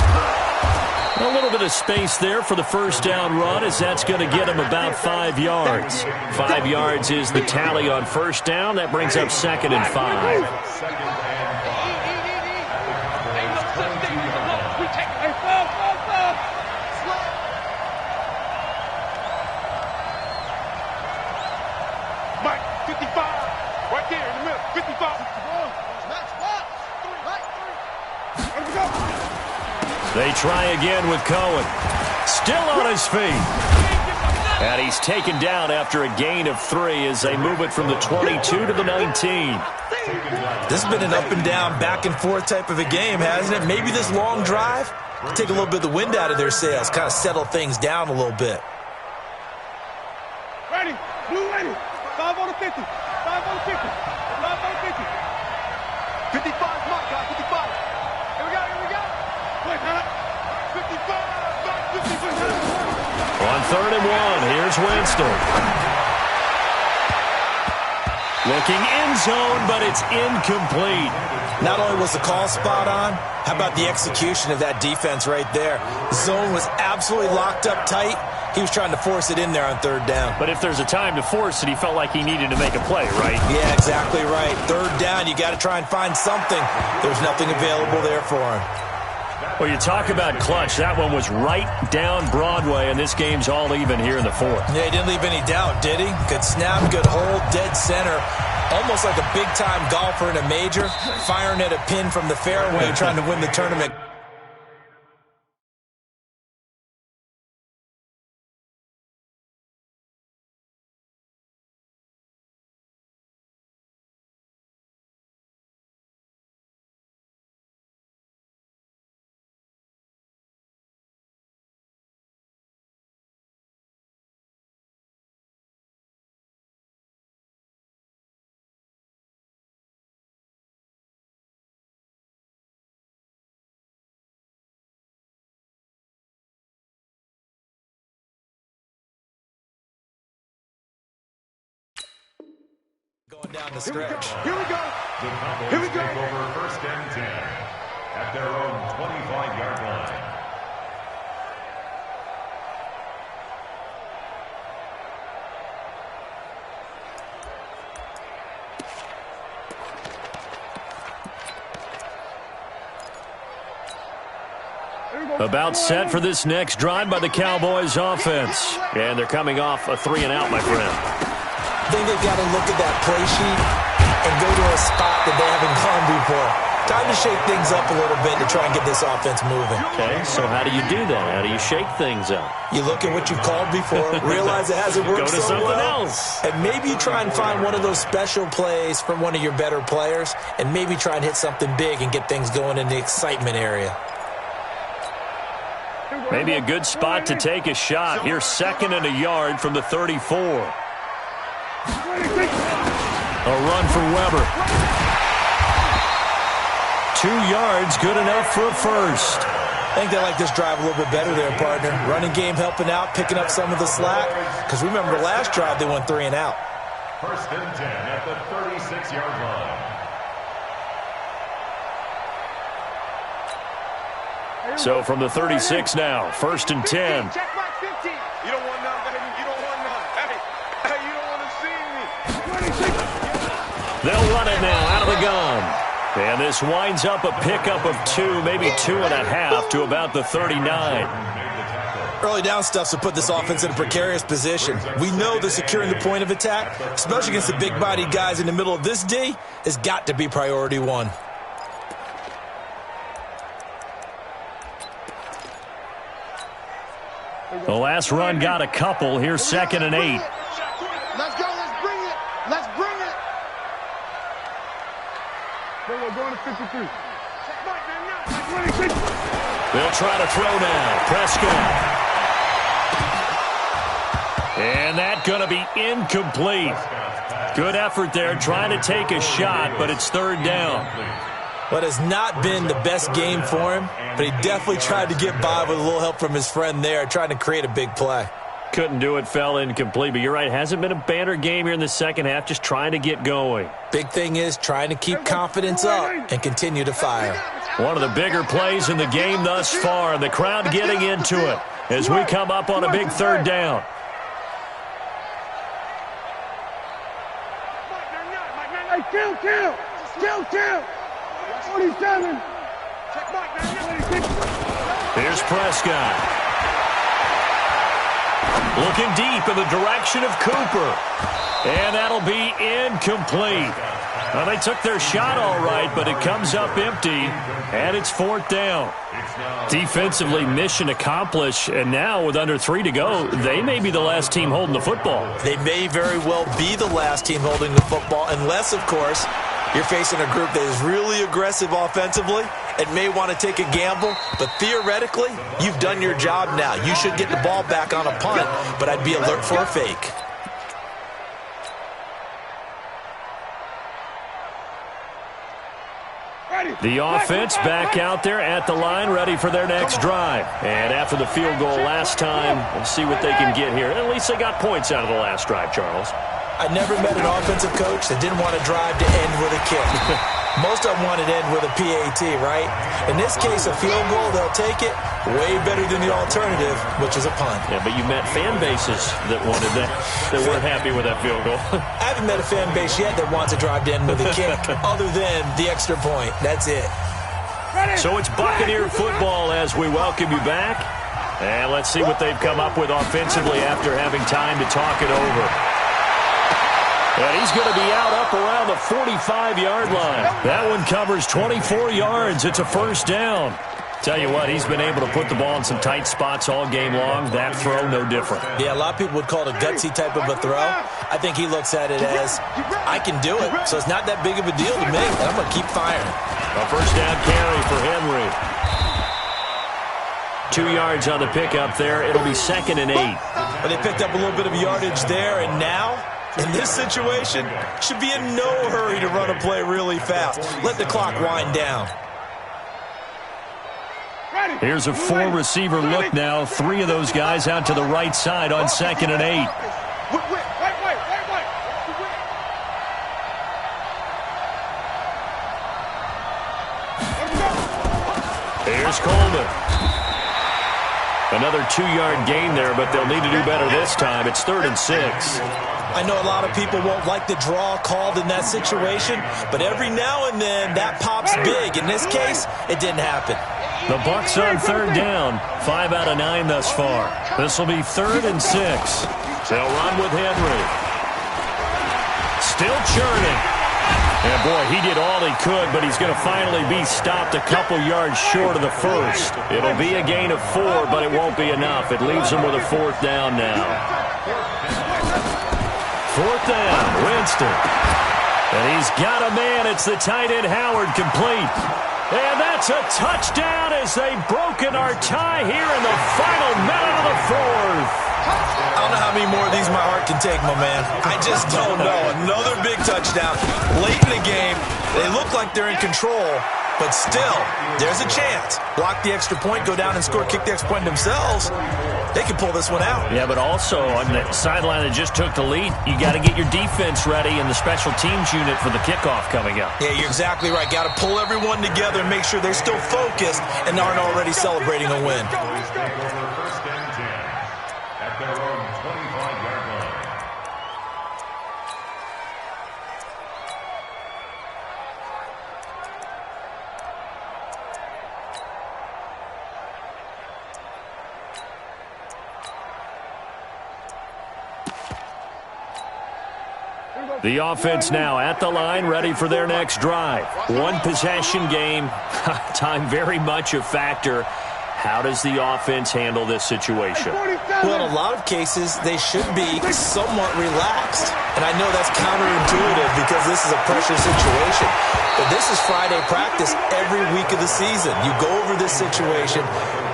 A little bit of space there for the first down run, as that's going to get him about 5 yards. 5 yards is the tally on first down. That brings up 2nd and 5. Mike, 55. Right there in the middle. 55. Let's go. They try again with Cohen. Still on his feet. And he's taken down after a gain of 3 as they move it from the 22 to the 19. This has been an up and down, back and forth type of a game, hasn't it? Maybe this long drive take a little bit of the wind out of their sails, kind of settle things down a little bit. Ready. Blue ready. 5 on the 50. 5 on the 50. 5 on the 50. 55 Mike, guys. 55. Here we go. Here we go. Wait, 55. 55. On 3rd and 1, here's Winston. Looking end zone, but it's incomplete. Not only was the call spot on, how about the execution of that defense right there? The zone was absolutely locked up tight. He was trying to force it in there on 3rd down. But if there's a time to force it, he felt like he needed to make a play, right? Yeah, exactly right. 3rd down, you got to try and find something. There's nothing available there for him. Well, you talk about clutch. That one was right down Broadway, and this game's all even here in the 4th. Yeah, he didn't leave any doubt, did he? Good snap, good hold, dead center. Almost like a big-time golfer in a major, firing at a pin from the fairway, trying to win the tournament. Going down the stretch. Here we go. The Cowboys take over 1st and 10 at their own 25-yard line. About set for this next drive by the Cowboys offense. And they're coming off a 3-and-out, my friend. I think they've got to look at that play sheet and go to a spot that they haven't gone before. Time to shake things up a little bit to try and get this offense moving. Okay, so how do you do that? How do you shake things up? You look at what you've called before, realize it hasn't worked Go to so something well, else. and maybe you try and find one of those special plays from one of your better players, and maybe try and hit something big and get things going in the excitement area. Maybe a good spot to take a shot. Here's 2nd and a yard from the 34. A run for Weber. 2 yards, good enough for a first. I think they like this drive a little bit better there, partner. Running game helping out, picking up some of the slack. Because remember, the last drive they went 3 and out. First and 10 at the 36-yard line. So from the 36 now, first and 10. Check back 15. You don't want none, baby. You don't want none. Hey, you don't want to see me. They'll run it now out of the gun. And this winds up a pickup of 2, maybe 2.5 to about the 39. Early down stuffs will put this offense in a precarious position. We know that securing the point of attack, especially against the big-bodied guys in the middle of this D, has got to be priority 1. The last run got a couple. Here's 2nd and 8. Let's go. Let's bring it. Let's bring it. We're going to 53. They'll try to throw now. Prescott. And that's going to be incomplete. Good effort there, trying to take a shot, but it's 3rd down. What has not been the best game for him, but he definitely tried to get by with a little help from his friend there, trying to create a big play. Couldn't do it, fell incomplete, but you're right, hasn't been a banner game here in the second half, just trying to get going. Big thing is trying to keep confidence up and continue to fire. One of the bigger plays in the game thus far, and the crowd getting into it as we come up on a big 3rd down. Kill. 47. Here's Prescott. Looking deep in the direction of Cooper. And that'll be incomplete. Well, they took their shot all right, but it comes up empty, and it's 4th down. Defensively, mission accomplished, and now with under 3 to go, they may be the last team holding the football. They may very well be the last team holding the football, unless, of course, you're facing a group that is really aggressive offensively and may want to take a gamble, but theoretically, you've done your job now. You should get the ball back on a punt, but I'd be alert for a fake. The offense back out there at the line, ready for their next drive. And after the field goal last time, we'll see what they can get here. At least they got points out of the last drive, Charles. I never met an offensive coach that didn't want to drive to end with a kick. Most of them wanted to end with a PAT, right? In this case, a field goal, they'll take it. Way better than the alternative, which is a punt. Yeah, but you met fan bases that wanted that, that weren't happy with that field goal. I haven't met a fan base yet that wants to drive to end with a kick, other than the extra point. That's it. So it's Buccaneer football as we welcome you back. And let's see what they've come up with offensively after having time to talk it over. And he's going to be out up around the 45-yard line. That one covers 24 yards. It's a 1st down. Tell you what, he's been able to put the ball in some tight spots all game long. That throw, no different. Yeah, a lot of people would call it a gutsy type of a throw. I think he looks at it as, I can do it, so it's not that big of a deal to me, and I'm going to keep firing. A 1st down carry for Henry. 2 yards on the pickup there. It'll be 2nd and 8. Well, they picked up a little bit of yardage there, and now, in this situation, should be in no hurry to run a play really fast. Let the clock wind down. Here's a 4-receiver look now. 3 of those guys out to the right side on 2nd and 8. Here's Coleman. Another 2-yard gain there, but they'll need to do better this time. It's 3rd and 6. I know a lot of people won't like the draw called in that situation, but every now and then that pops big. In this case, it didn't happen. The Bucs on 3rd down. 5 out of 9 thus far. This will be 3rd and 6. They'll run with Henry. Still churning. And boy, he did all he could, but he's going to finally be stopped a couple yards short of the first. It'll be a gain of 4, but it won't be enough. It leaves him with a 4th down now. 4th down, Winston. And he's got a man. It's the tight end, Howard, complete. And that's a touchdown as they've broken our tie here in the final minute of the 4th. I don't know how many more of these my heart can take, my man. I just don't know. Another big touchdown late in the game. They look like they're in control, but still, there's a chance. Block the extra point, go down and score, kick the extra point themselves. They can pull this one out. Yeah, but also on the sideline that just took the lead, you got to get your defense ready and the special teams unit for the kickoff coming up. Yeah, you're exactly right. Got to pull everyone together and make sure they're still focused and aren't already celebrating a win. First and 10 at their own 25-yard line. The offense now at the line, ready for their next drive. One possession game. Time very much a factor. How does the offense handle this situation? Well, in a lot of cases, they should be somewhat relaxed. And I know that's counterintuitive because this is a pressure situation. But this is Friday practice every week of the season. You go over this situation,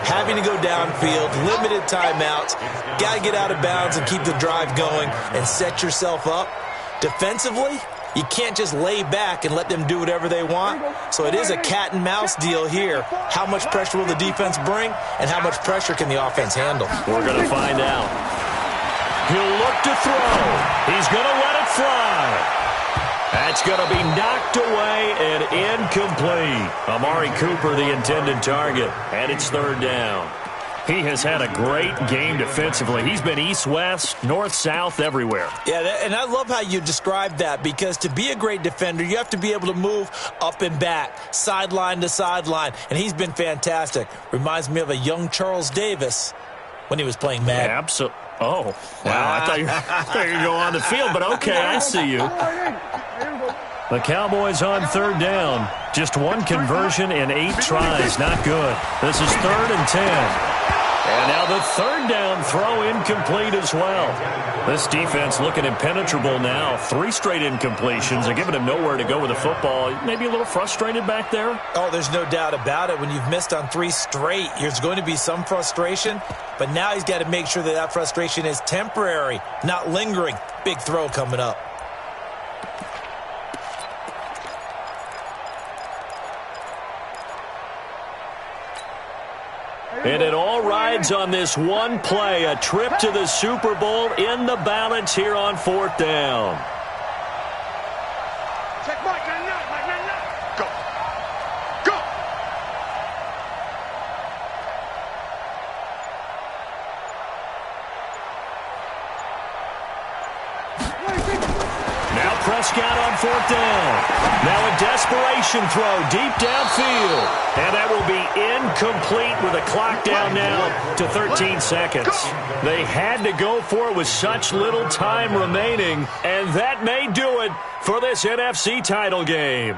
having to go downfield, limited timeouts, got to get out of bounds and keep the drive going and set yourself up. Defensively, you can't just lay back and let them do whatever they want. So it is a cat and mouse deal here. How much pressure will the defense bring, and how much pressure can the offense handle? We're going to find out. He'll look to throw. He's going to let it fly. That's going to be knocked away and incomplete. Amari Cooper, the intended target, and it's third down. He has had a great game defensively. He's been east-west, north-south, everywhere. Yeah, and I love how you described that, because to be a great defender, you have to be able to move up and back, sideline to sideline, and he's been fantastic. Reminds me of a young Charles Davis when he was playing Madden. Yeah, absolutely. Oh, wow. I thought you were going to go on the field, but okay, I see you. The Cowboys on third down. Just one conversion in 8 tries. Not good. This is 3rd and 10. And now the third down throw incomplete as well. This defense looking impenetrable now. 3 straight incompletions. They're giving him nowhere to go with the football. Maybe a little frustrated back there? Oh, there's no doubt about it. When you've missed on 3 straight, there's going to be some frustration. But now he's got to make sure that that frustration is temporary, not lingering. Big throw coming up. And it all rides on this one play, a trip to the Super Bowl in the balance here on 4th down. Check Mike, now. Go. Go. Now Prescott on 4th down. Now a desperation throw deep downfield. And that will be incomplete with a clock down now to 13 seconds. They had to go for it with such little time remaining, and that may do it for this NFC title game.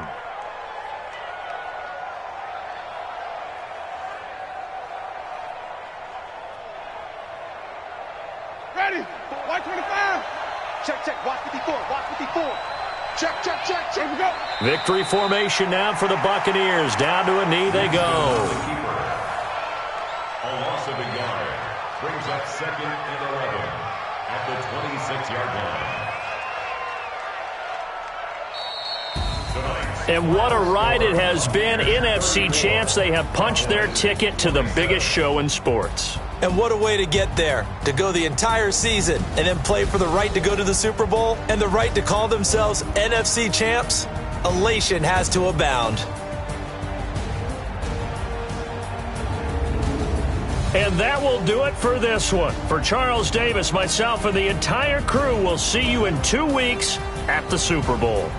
Ready. White 25. Check. Watch 54. Watch 54. Check. Here we go. Victory formation now for the Buccaneers. Down to a knee they go. A loss of a yard brings up 2nd and 11 at the 26-yard line. And what a ride it has been. NFC champs, they have punched their ticket to the biggest show in sports. And what a way to get there, to go the entire season and then play for the right to go to the Super Bowl and the right to call themselves NFC champs. Elation has to abound. And that will do it for this one. For Charles Davis, myself, and the entire crew, we'll see you in 2 weeks at the Super Bowl.